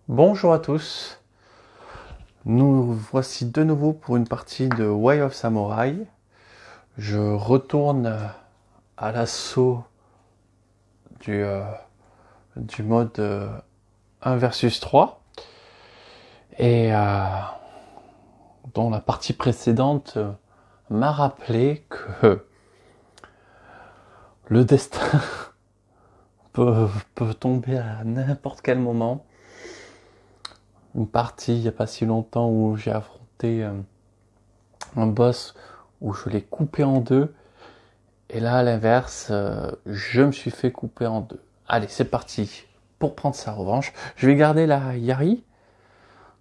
Bonjour à tous, nous voici de nouveau pour une partie de Way of Samurai. Je retourne à l'assaut du, euh, du mode 1 versus 3 et dont la partie précédente m'a rappelé que le destin peut tomber à n'importe quel moment. Une partie il n'y a pas si longtemps où j'ai affronté un boss où je l'ai coupé en deux. Et là, à l'inverse, je me suis fait couper en deux. Allez, c'est parti pour prendre sa revanche. Je vais garder la Yari,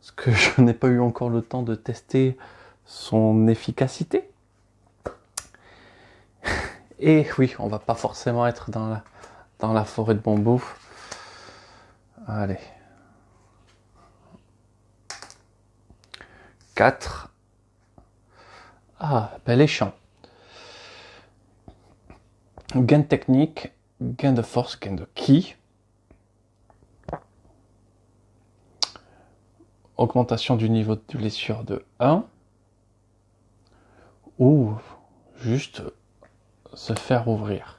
parce que je n'ai pas eu encore le temps de tester son efficacité. Et oui, on va pas forcément être dans la forêt de bambou. Allez. 4. Ah, ben les champs. Gain de technique, gain de force, gain de ki. Augmentation du niveau de blessure de 1. Ou juste se faire ouvrir.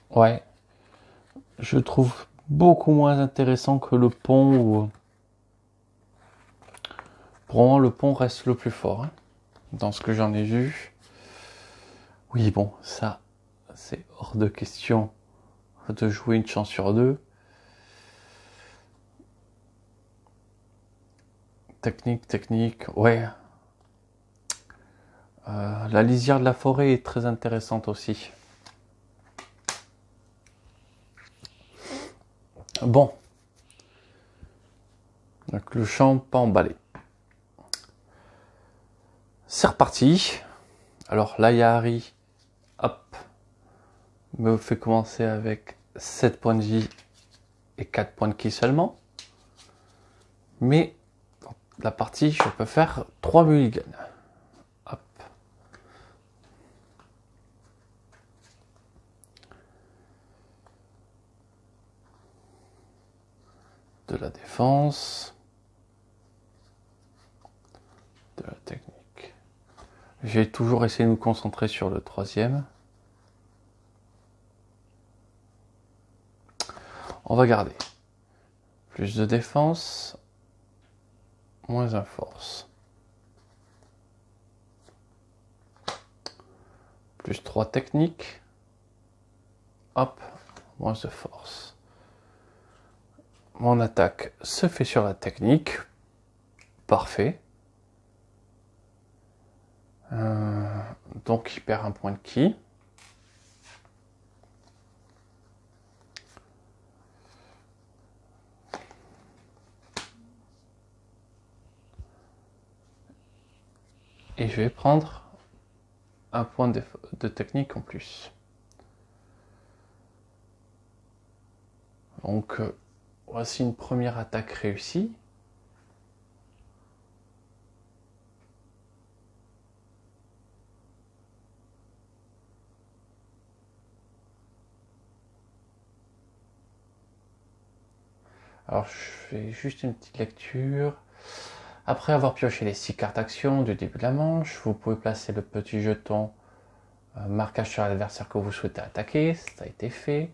Ouais, je trouve beaucoup moins intéressant que le pont où pour moi le pont reste le plus fort, hein, dans ce que j'en ai vu. Oui, bon, ça c'est hors de question de jouer une chance sur deux. Technique, ouais. La lisière de la forêt est très intéressante aussi. Bon, donc le champ pas emballé. C'est reparti. Alors là, Yahari, hop, me fait commencer avec 7 points de vie et 4 points de ki seulement. Mais dans la partie, je peux faire 3 mulligans. Hop. De la défense. De la technique. J'ai toujours essayé de me concentrer sur le troisième. On va garder. Plus de défense. Moins un force. Plus 3 techniques. Hop. Moins de force. Mon attaque se fait sur la technique. Parfait. Donc il perd un point de ki. Et je vais prendre un point de technique en plus. Donc voici une première attaque réussie. Alors je fais juste une petite lecture. Après avoir pioché les 6 cartes action du début de la manche, vous pouvez placer le petit jeton marquage sur l'adversaire que vous souhaitez attaquer. Ça a été fait.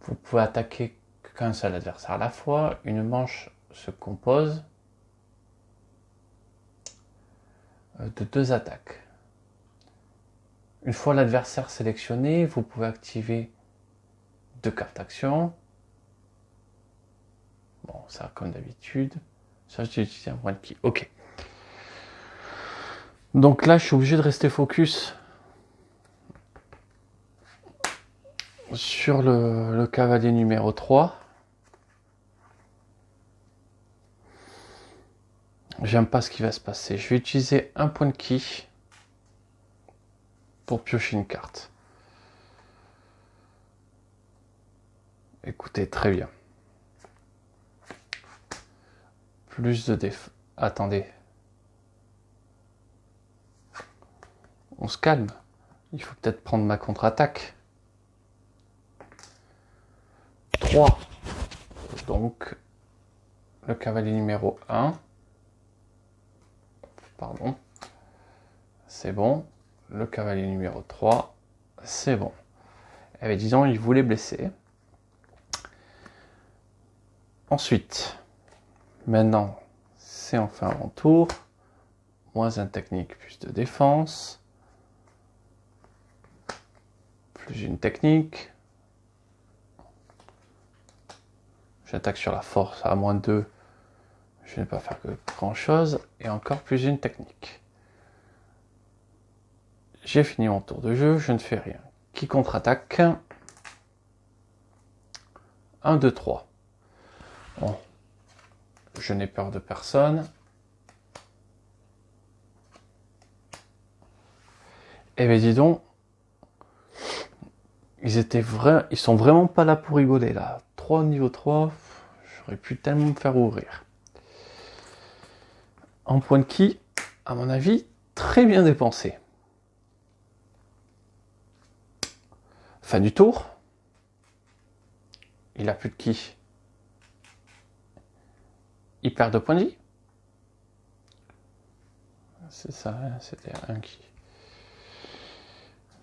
Vous pouvez attaquer qu'un seul adversaire à la fois. Une manche se compose de 2 attaques. Une fois l'adversaire sélectionné, vous pouvez activer 2 cartes action. Bon, ça comme d'habitude. Ça, j'ai utilisé un point de ki. Ok. Donc là, je suis obligé de rester focus sur le cavalier numéro 3. J'aime pas ce qui va se passer. Je vais utiliser un point de ki pour piocher une carte. Écoutez, très bien. Plus de défense. Attendez. On se calme. Il faut peut-être prendre ma contre-attaque. 3. Donc, le cavalier numéro 1. Pardon. C'est bon. Le cavalier numéro 3. C'est bon. Eh bien, disons, il voulait blesser. Ensuite, maintenant, c'est enfin mon tour. Moins un technique, plus de défense. Plus une technique. J'attaque sur la force à moins 2. Je ne vais pas faire que grand chose. Et encore plus une technique. J'ai fini mon tour de jeu, je ne fais rien. Qui contre-attaque? 1, 2, 3. Bon. Je n'ai peur de personne. Eh bien dis donc, ils sont vraiment pas là pour rigoler là. 3 niveau 3, j'aurais pu tellement me faire ouvrir. En point de ki, à mon avis, très bien dépensé. Fin du tour. Il a plus de ki. Il perd 2 points de vie. C'est ça, hein, c'était un ki.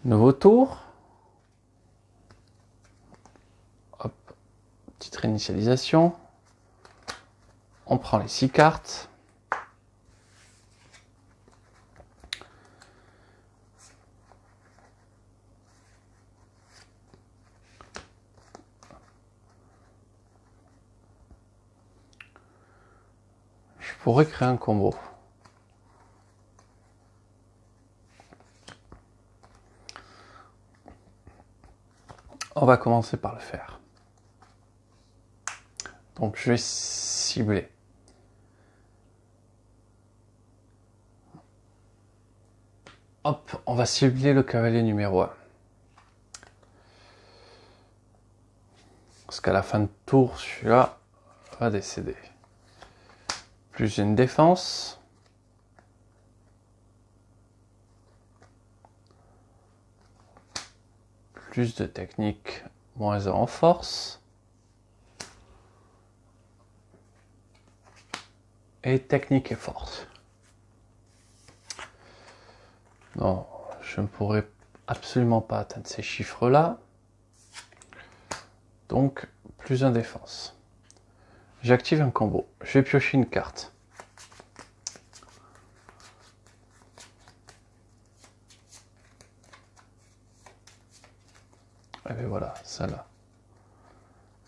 Nouveau tour. Hop, petite réinitialisation. On prend les 6 cartes. Je pourrais créer un combo. On va commencer par le faire. Donc je vais cibler. Hop, on va cibler le cavalier numéro 1. Parce qu'à la fin de tour, celui-là va décéder. Plus une défense. Plus de technique, moins 1 en force. Et technique et force. Non, je ne pourrais absolument pas atteindre ces chiffres-là. Donc, plus 1 défense. J'active un combo. Je vais piocher une carte. Et bien voilà, celle-là.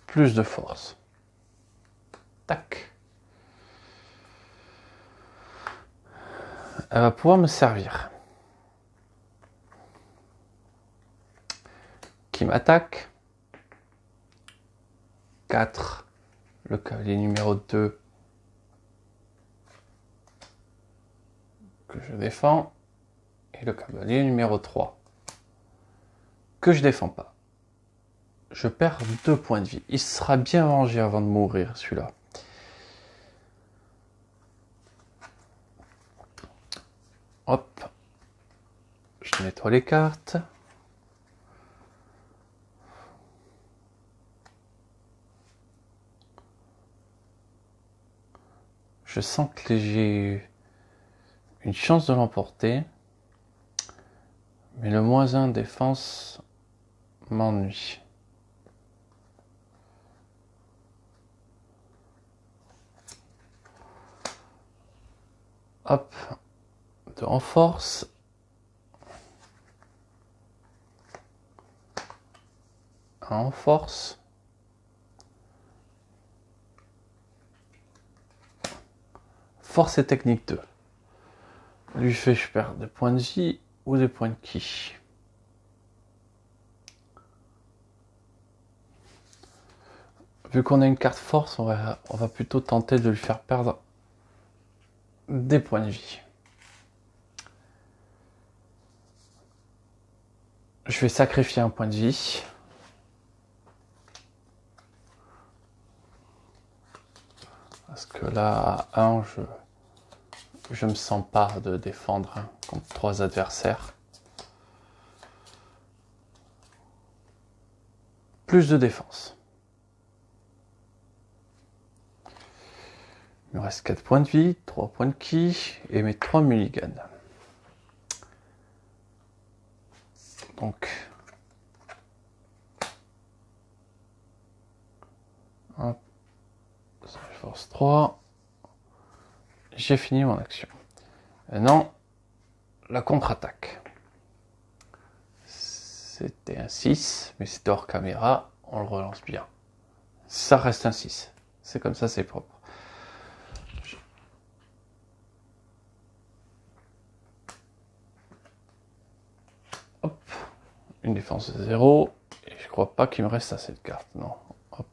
Plus de force. Tac. Elle va pouvoir me servir. Qui m'attaque? 4. Le cavalier numéro 2 que je défends. Et le cavalier numéro 3 que je défends pas. Je perds 2 points de vie. Il sera bien vengé avant de mourir, celui-là. Hop. Je nettoie les cartes. Je sens que j'ai une chance de l'emporter. Mais le moins 1 défense m'ennuie. Hop. 2 en force. Un en force. Force et technique 2. Lui fait je perds des points de vie ou des points de ki. Vu qu'on a une carte force, on va plutôt tenter de lui faire perdre des points de vie. Je vais sacrifier un point de vie. Parce que là, à 1, je me sens pas de défendre contre 3 adversaires. Plus de défense. Il me reste 4 points de vie, 3 points de ki et mes 3 mulligans. Donc, hop, force 3. J'ai fini mon action. Maintenant, la contre-attaque. C'était un 6, mais c'était hors caméra. On le relance bien. Ça reste un 6. C'est comme ça, c'est propre. Hop. Une défense de 0. Et je crois pas qu'il me reste assez de cartes. Non. Hop.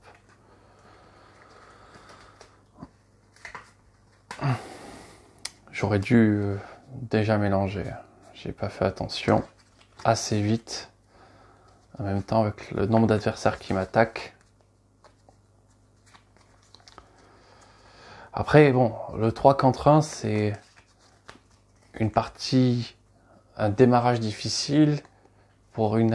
J'aurais dû déjà mélanger. J'ai pas fait attention assez vite. En même temps, avec le nombre d'adversaires qui m'attaquent. Après, bon, le 3 contre 1, c'est une partie, un démarrage difficile pour une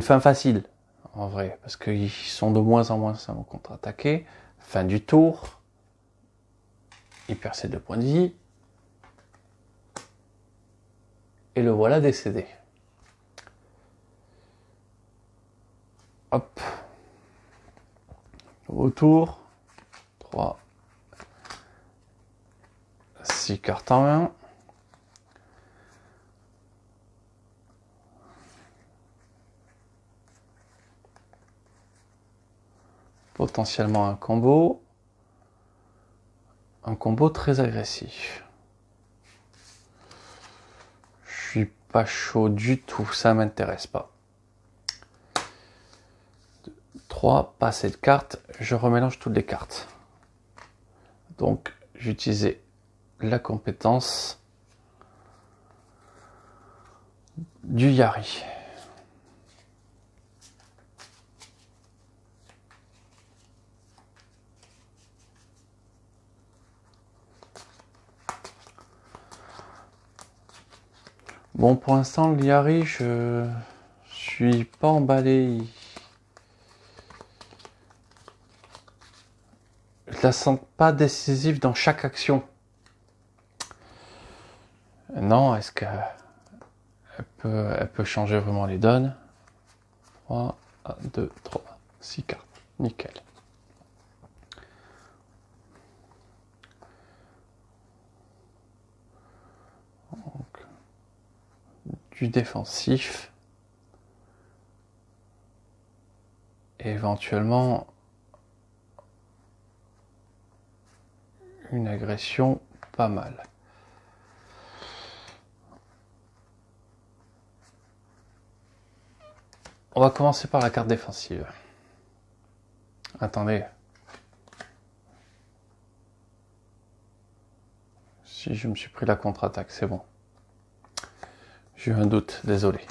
fin facile, en vrai. Parce qu'ils sont de moins en moins à me contre-attaquer. Fin du tour. Il perd ses 2 points de vie. Et le voilà décédé. Hop. Nouveau tour. 3. 6 cartes en main. Potentiellement un combo. Un combo très agressif. Je suis pas chaud du tout, ça m'intéresse pas. 3, pas assez de cartes, je remélange toutes les cartes. Donc j'utilisais la compétence du Yari. Bon, pour l'instant, le Yari, je suis pas emballé. Je la sens pas décisive dans chaque action. Non, est-ce qu'elle peut changer vraiment les donnes? 3, 1, 2, 3, 6 cartes. Nickel. Donc, du défensif. Et éventuellement une agression pas mal. On va commencer par la carte défensive. Attendez. Si je me suis pris la contre-attaque, c'est bon. J'ai eu un doute, désolé.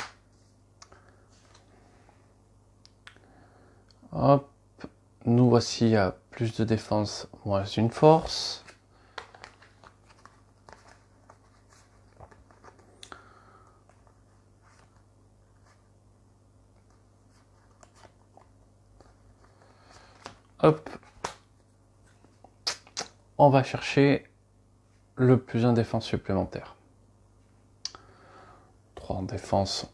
Hop. Nous voici à plus de défense, moins une force. Hop. On va chercher le plus un défense supplémentaire. 3 en défense,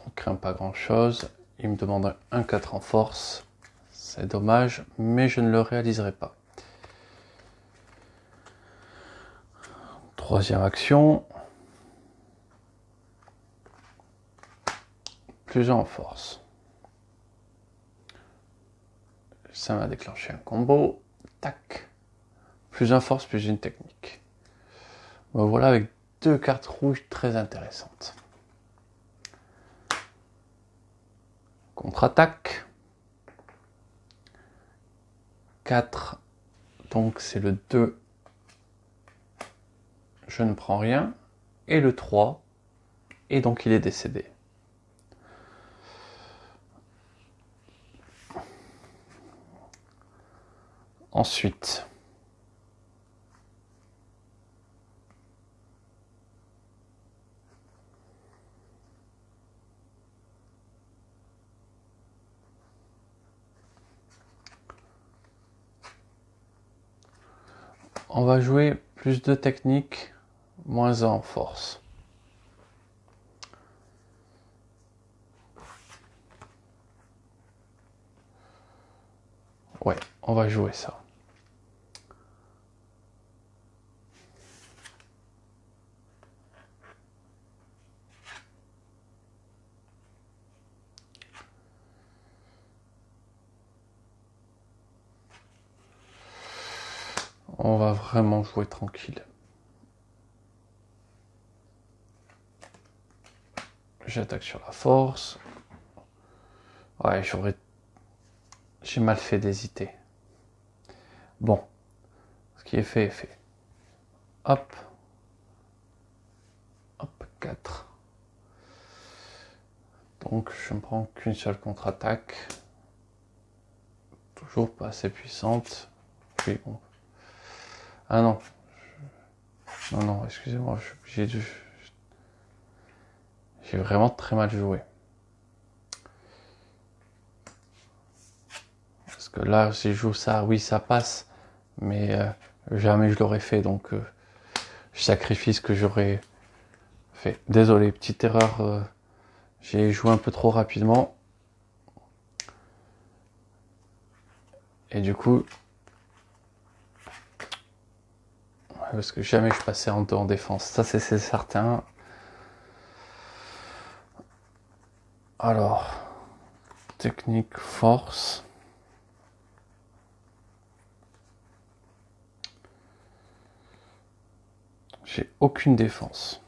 on craint pas grand chose. Il me demande un 4 en force. C'est dommage, mais je ne le réaliserai pas. Troisième action. Plus un en force. Ça m'a déclenché un combo. Tac. Plus un force, plus une technique. Me voilà avec 2 cartes rouges très intéressantes. Contre-attaque. 4. Donc c'est le 2. Je ne prends rien. Et le 3. Et donc il est décédé. Ensuite, On va jouer plus de technique, moins 1 en force. Ouais, on va jouer ça. On va vraiment jouer tranquille. J'attaque sur la force. Ouais, j'ai mal fait d'hésiter. Bon, ce qui est fait est fait. Hop. Hop, 4. Donc je ne prends qu'une seule contre-attaque. Toujours pas assez puissante. Puis bon. Ah non. Non, excusez-moi, j'ai vraiment très mal joué. Parce que là, si je joue ça, oui, ça passe. Mais jamais je l'aurais fait. Donc je sacrifie ce que j'aurais fait. Désolé, petite erreur. J'ai joué un peu trop rapidement. Et du coup, parce que jamais je passais en 2 en défense. Ça, c'est certain. Alors, technique, force. J'ai aucune défense.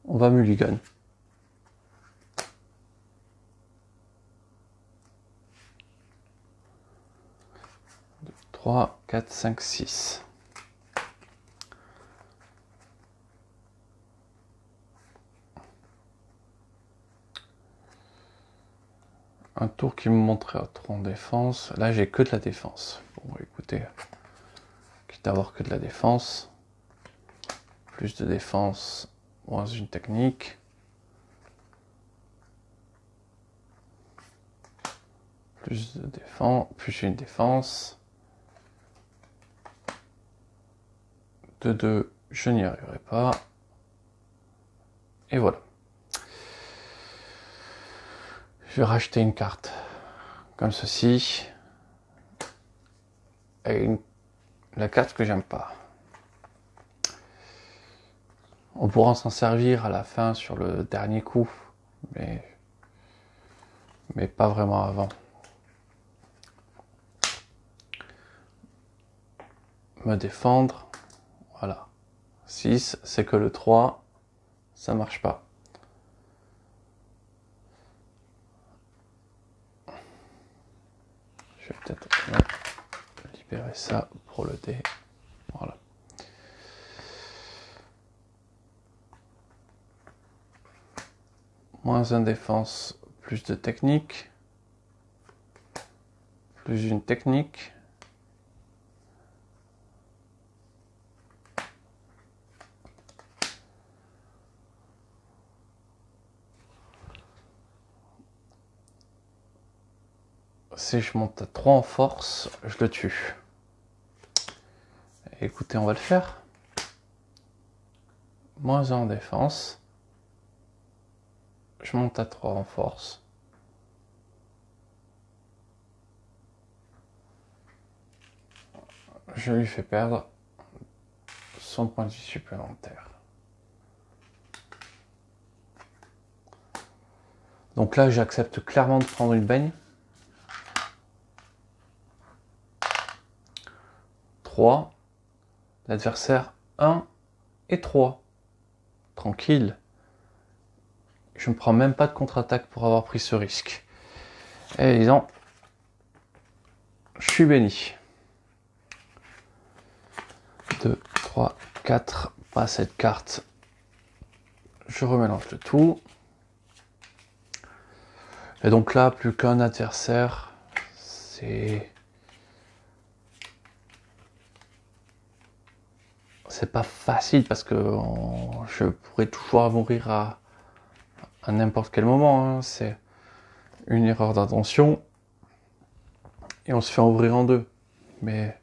On va mulligan. 3, 4, 5, 6. Un tour qui me montrait à 3 en défense. Là, j'ai que de la défense. Bon, écoutez, quitte à avoir que de la défense. Plus de défense, moins une technique. Plus de défense, plus une défense. De 2, je n'y arriverai pas. Et voilà. Je vais racheter une carte comme ceci. Et la carte que j'aime pas. On pourra s'en servir à la fin sur le dernier coup. Mais pas vraiment avant. Me défendre. Voilà. 6, c'est que le 3. Ça marche pas. Je vais peut-être libérer ça pour le dé. Voilà. Moins 1 défense, plus de technique. Plus une technique. Si je monte à 3 en force, je le tue. Écoutez, on va le faire. Moins 1 en défense. Je monte à 3 en force. Je lui fais perdre son point de vie supplémentaire. Donc là, j'accepte clairement de prendre une baigne. 3. L'adversaire 1 et 3. Tranquille. Je ne prends même pas de contre-attaque pour avoir pris ce risque. Et disons, je suis béni. 2, 3, 4. Pas cette carte. Je remélange le tout. Et donc là, plus qu'un adversaire, c'est pas facile parce que je pourrais toujours mourir à n'importe quel moment. Hein. C'est une erreur d'intention. et on se fait ouvrir en deux. Mais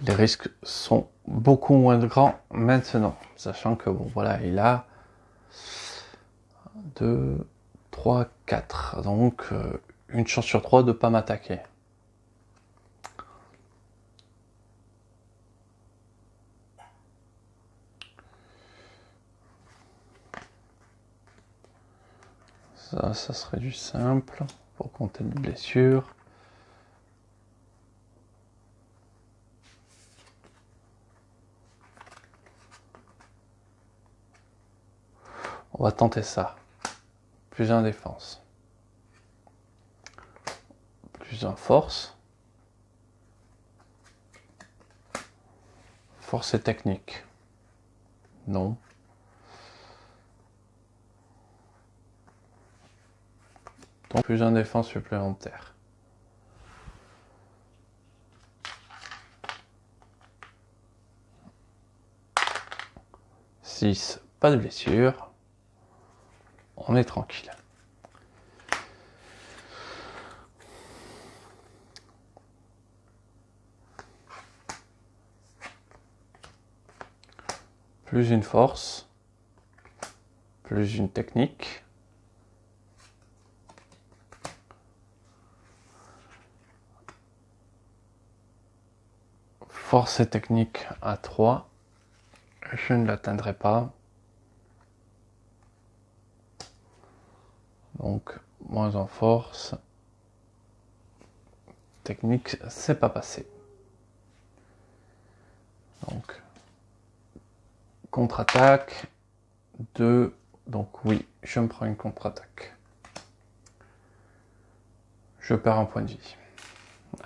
les risques sont beaucoup moins grands maintenant, sachant que bon voilà, il a 2, 3, 4, donc une chance sur 3 de ne pas m'attaquer. Ça serait du simple pour compter de blessures. On va tenter ça. Plus un défense. Plus un force. Force et technique. Non. Donc plus un défense supplémentaire. Six, pas de blessure. On est tranquille. Plus une force. Plus une technique. Force et technique à 3. Je ne l'atteindrai pas. Donc, moins en force. Technique, c'est pas passé. Donc, contre-attaque. 2. Donc oui, je me prends une contre-attaque. Je perds un point de vie.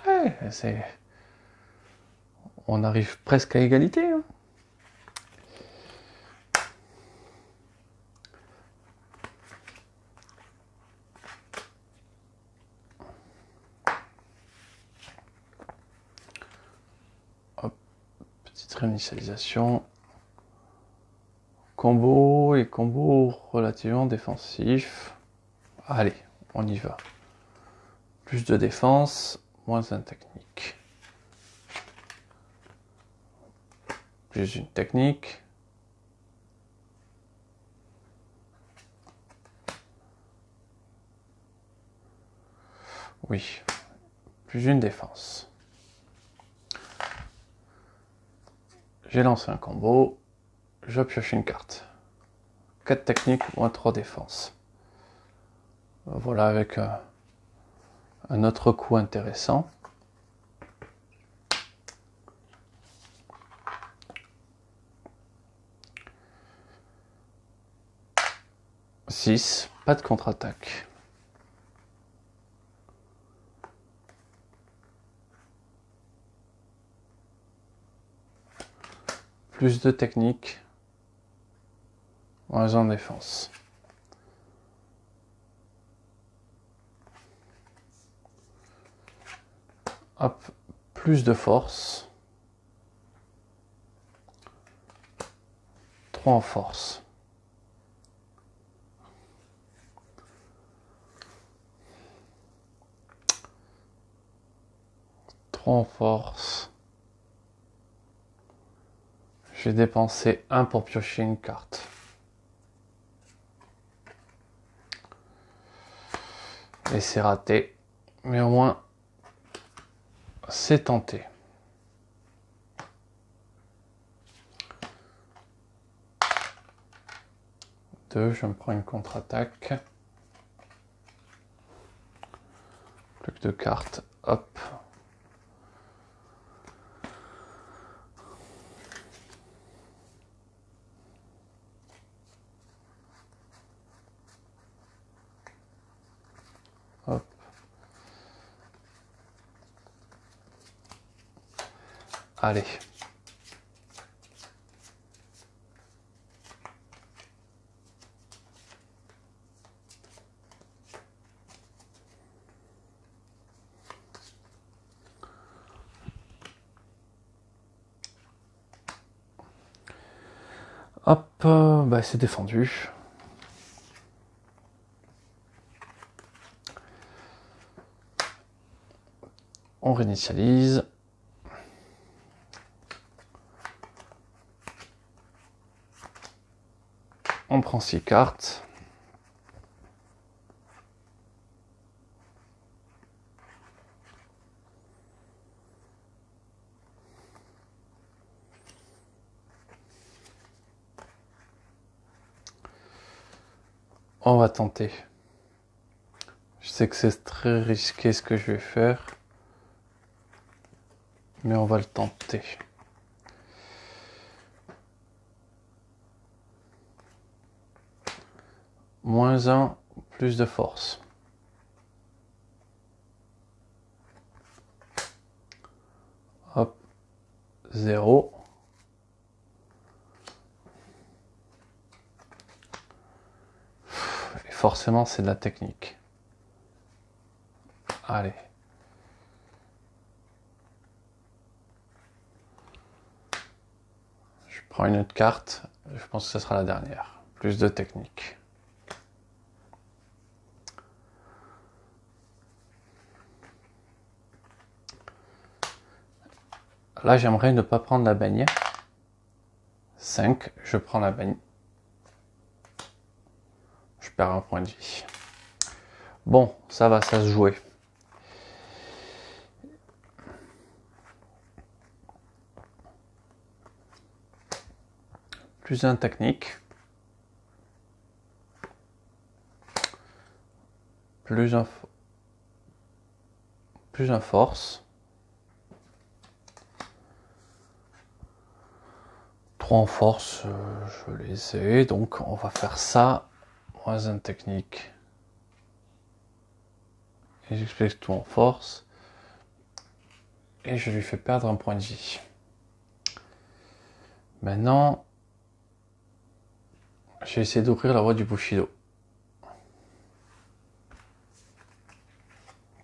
Ouais, on arrive presque à égalité. Hein. Hop, petite réinitialisation. Combo et combo relativement défensif. Allez, on y va. Plus de défense, moins un technique. Plus une technique. Oui, plus une défense. J'ai lancé un combo, je pioche une carte. 4 techniques, moins 3 défenses. Voilà avec un autre coup intéressant. Six, pas de contre-attaque. Plus de technique, moins en défense. Hop, plus de force. 3 en force. En force. J'ai dépensé 1 pour piocher une carte. Et c'est raté. Mais au moins, c'est tenté. 2, je me prends une contre-attaque. Plus que 2 cartes. Hop. Hop. Allez. Hop, bah c'est défendu. On réinitialise. On prend 6 cartes. On va tenter. Je sais que c'est très risqué ce que je vais faire, mais on va le tenter. -1, plus de force. Hop, 0. Et forcément, c'est de la technique. Allez. Je prends une autre carte. Je pense que ce sera la dernière. Plus de technique. Là, j'aimerais ne pas prendre la baigne. 5, je prends la baigne. Je perds un point de vie. Bon, ça va, ça se jouait. Plus un technique. Plus un force. 3 en force, je les ai, donc on va faire ça. -1 technique. Et j'explique tout en force. Et je lui fais perdre un point de vie. Maintenant, j'ai essayé d'ouvrir la voie du Bushido.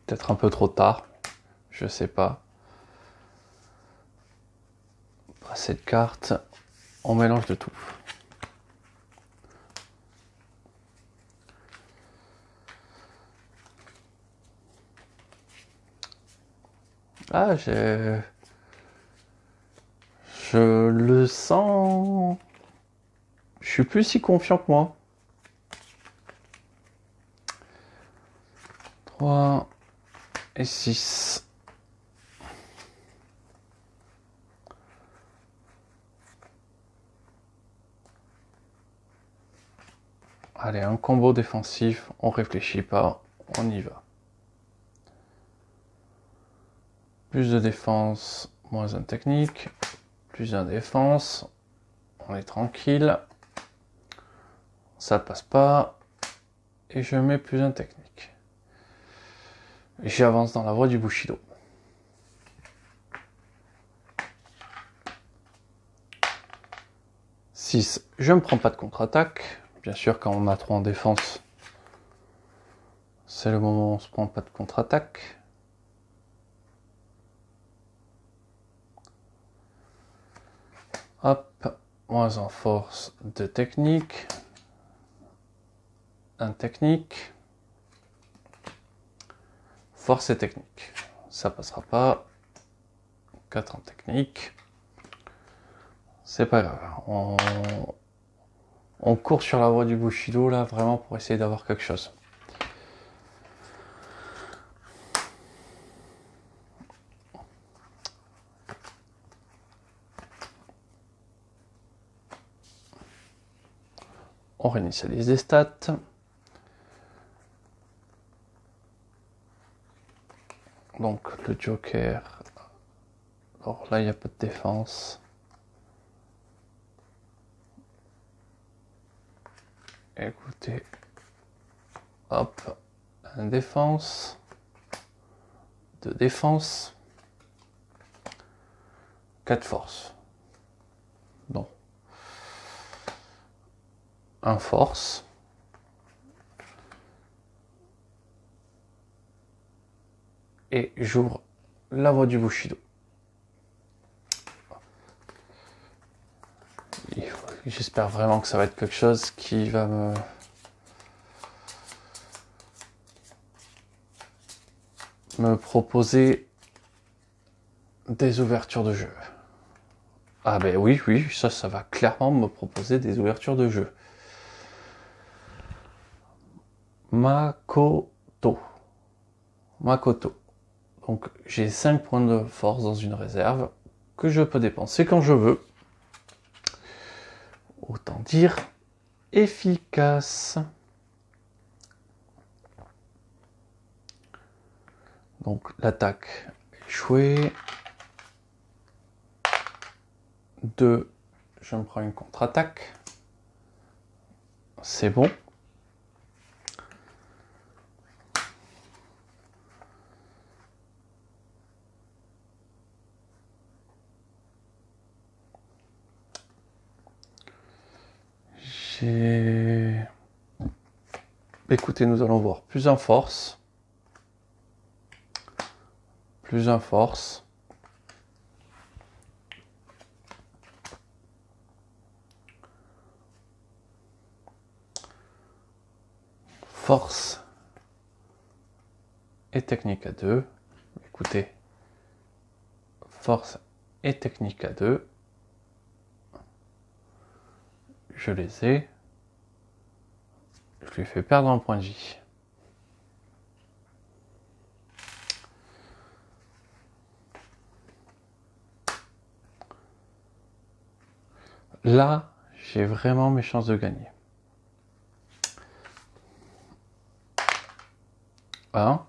Peut-être un peu trop tard, je sais pas. Passer de carte, on mélange de tout. Ah, je le sens. Je suis plus si confiant que moi. 3 et 6. Allez, un combo défensif, on réfléchit pas, on y va. Plus de défense, -1 technique. Plus de défense, on est tranquille. Ça passe pas. Et je mets +1 technique. Et j'avance dans la voie du Bushido. « 6, je ne prends pas de contre-attaque. Bien sûr, quand on a 3 en défense, c'est le moment où on se prend pas de contre-attaque. Hop, moins en force, 2 techniques. 1 technique. Force et technique. Ça passera pas. 4 en technique. C'est pas grave. On court sur la voie du Bushido là, vraiment pour essayer d'avoir quelque chose. On réinitialise les stats. Donc le Joker. Alors là, il n'y a pas de défense. Écoutez. Hop. 1 défense. 2 défense. 4 force. Non. 1 force. Et j'ouvre la voie du Bushido. J'espère vraiment que ça va être quelque chose qui va me proposer des ouvertures de jeu. Ah ben oui, ça va clairement me proposer des ouvertures de jeu. Makoto. Donc j'ai 5 points de force dans une réserve que je peux dépenser quand je veux. Autant dire efficace. Donc l'attaque échouée. 2, je me prends une contre-attaque. C'est bon. Écoutez, nous allons voir plus en force. Force et technique à 2. Écoutez, force et technique à 2. Je les ai. Je lui fais perdre un point de vie. Là, j'ai vraiment mes chances de gagner. 1.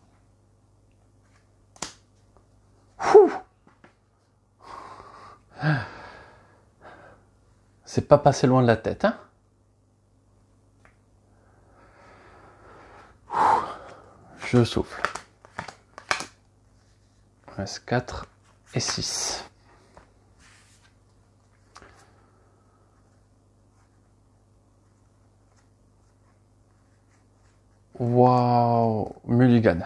C'est pas passé loin de la tête, hein? Je souffle. Il reste 4 et 6. Waouh, mulligan.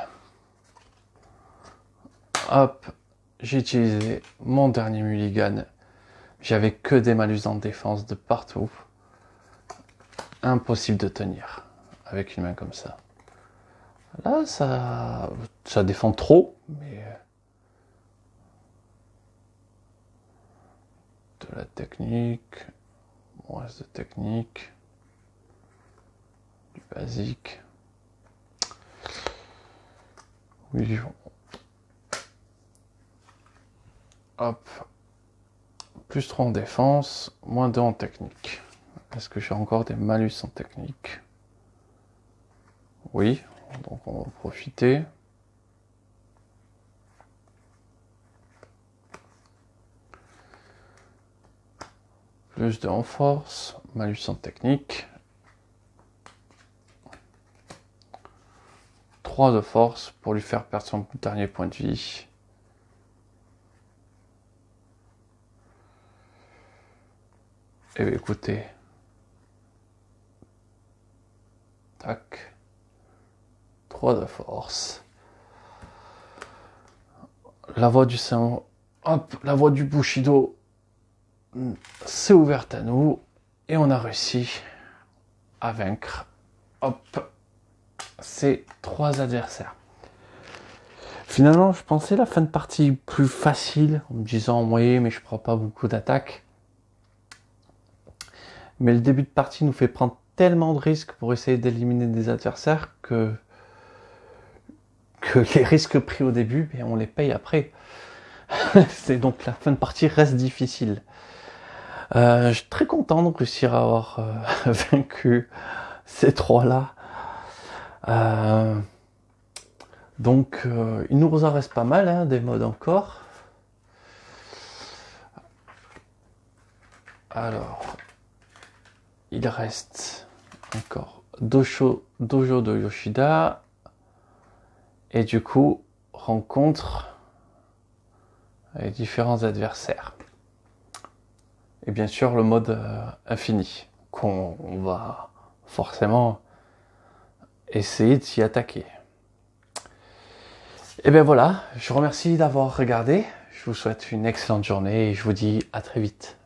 Hop, j'ai utilisé mon dernier mulligan. J'avais que des malus en défense de partout. Impossible de tenir avec une main comme ça. Là, ça défend trop, mais de la technique, moins de technique, du basique. Oui, hop, plus 3 en défense, moins 2 en technique. Est-ce que j'ai encore des malus en technique? Oui, donc on va en profiter. Plus 2 en force, malus en technique. 3 de force pour lui faire perdre son dernier point de vie. Et écoutez. Tac. 3 de force. La voie du sang. Hop, la voie du Bushido s'est ouverte à nous. Et on a réussi à vaincre. Hop. Ces 3 adversaires. Finalement, je pensais la fin de partie plus facile, en me disant, oui, mais je prends pas beaucoup d'attaques. Mais le début de partie nous fait prendre tellement de risques pour essayer d'éliminer des adversaires que les risques pris au début, on les paye après. C'est donc la fin de partie reste difficile. Je suis très content de réussir à avoir vaincu ces 3-là. Donc il nous en reste pas mal, hein, des modes encore. Alors, il reste encore Dojo de Yoshida. Et du coup, rencontre les différents adversaires. Et bien sûr, le mode infini, qu'on va forcément essayer de s'y attaquer. Et bien voilà, je vous remercie d'avoir regardé. Je vous souhaite une excellente journée et je vous dis à très vite.